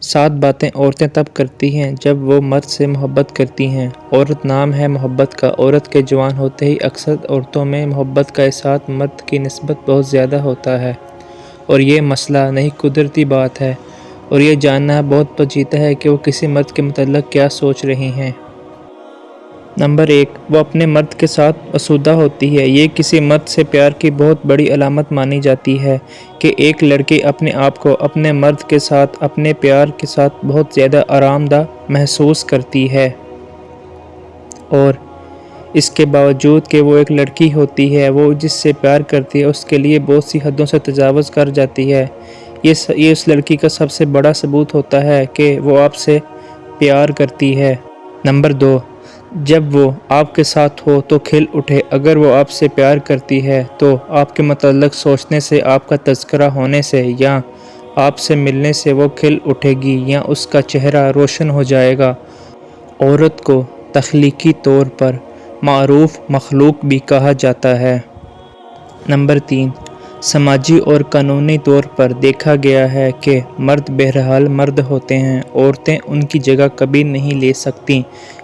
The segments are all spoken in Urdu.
7 باتیں عورتیں تب کرتی ہیں جب وہ مرد سے محبت کرتی ہیں۔ عورت نام ہے محبت کا۔ عورت کے جوان ہوتے ہی اکثر عورتوں میں محبت کا احساس مرد کی نسبت بہت زیادہ ہوتا ہے، اور یہ مسئلہ نہیں قدرتی بات ہے، اور یہ جاننا بہت پیچیدہ ہے کہ وہ کسی مرد کے متعلق کیا سوچ رہی ہیں۔ نمبر 1، وہ اپنے مرد کے ساتھ آسودہ ہوتی ہے۔ یہ کسی مرد سے پیار کی بہت بڑی علامت مانی جاتی ہے کہ ایک لڑکی اپنے آپ کو اپنے مرد کے ساتھ اپنے پیار کے ساتھ بہت زیادہ آرام دہ محسوس کرتی ہے، اور اس کے باوجود کہ وہ ایک لڑکی ہوتی ہے، وہ جس سے پیار کرتی ہے اس کے لیے بہت سی حدوں سے تجاوز کر جاتی ہے۔ یہ اس لڑکی کا سب سے بڑا ثبوت ہوتا ہے کہ وہ آپ سے پیار کرتی ہے۔ نمبر 2، جب وہ آپ کے ساتھ ہو تو کھل اٹھے۔ اگر وہ آپ سے پیار کرتی ہے تو آپ کے متعلق سوچنے سے، آپ کا تذکرہ ہونے سے، یا آپ سے ملنے سے وہ کھل اٹھے گی یا اس کا چہرہ روشن ہو جائے گا۔ عورت کو تخلیقی طور پر معروف مخلوق بھی کہا جاتا ہے۔ نمبر 3، سماجی اور قانونی طور پر دیکھا گیا ہے کہ مرد بہرحال مرد ہوتے ہیں، عورتیں ان کی جگہ کبھی نہیں لے سکتیں،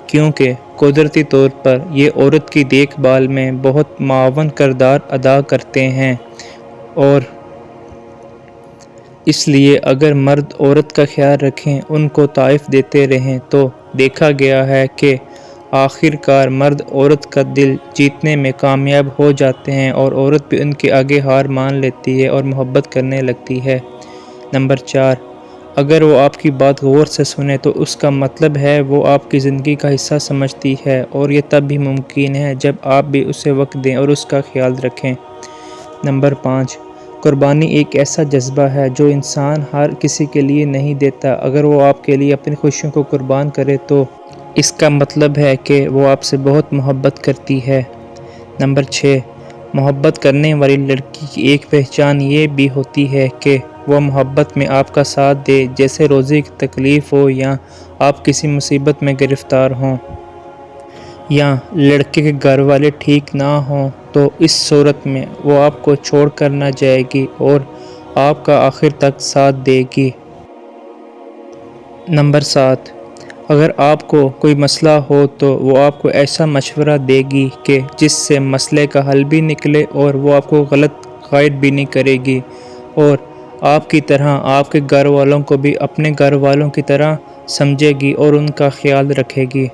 کیونکہ قدرتی طور پر یہ عورت کی دیکھ بھال میں بہت معاون کردار ادا کرتے ہیں، اور اس لیے اگر مرد عورت کا خیال رکھیں، ان کو تحائف دیتے رہیں، تو دیکھا گیا ہے کہ آخر کار مرد عورت کا دل جیتنے میں کامیاب ہو جاتے ہیں، اور عورت بھی ان کے آگے ہار مان لیتی ہے اور محبت کرنے لگتی ہے۔ نمبر 4، اگر وہ آپ کی بات غور سے سنے تو اس کا مطلب ہے وہ آپ کی زندگی کا حصہ سمجھتی ہے، اور یہ تب بھی ممکن ہے جب آپ بھی اسے وقت دیں اور اس کا خیال رکھیں۔ نمبر 5، قربانی ایک ایسا جذبہ ہے جو انسان ہر کسی کے لیے نہیں دیتا۔ اگر وہ آپ کے لیے اپنی خوشیوں کو قربان کرے تو اس کا مطلب ہے کہ وہ آپ سے بہت محبت کرتی ہے۔ نمبر 6، محبت کرنے والی لڑکی کی ایک پہچان یہ بھی ہوتی ہے کہ وہ محبت میں آپ کا ساتھ دے، جیسے روزی کی تکلیف ہو یا آپ کسی مصیبت میں گرفتار ہوں، یا لڑکے کے گھر والے ٹھیک نہ ہوں، تو اس صورت میں وہ آپ کو چھوڑ کر نہ جائے گی اور آپ کا آخر تک ساتھ دے گی۔ نمبر 7، اگر آپ کو کوئی مسئلہ ہو تو وہ آپ کو ایسا مشورہ دے گی کہ جس سے مسئلے کا حل بھی نکلے، اور وہ آپ کو غلط گائیڈ بھی نہیں کرے گی، اور آپ کی طرح آپ کے گھر والوں کو بھی اپنے گھر والوں کی طرح سمجھے گی اور ان کا خیال رکھے گی۔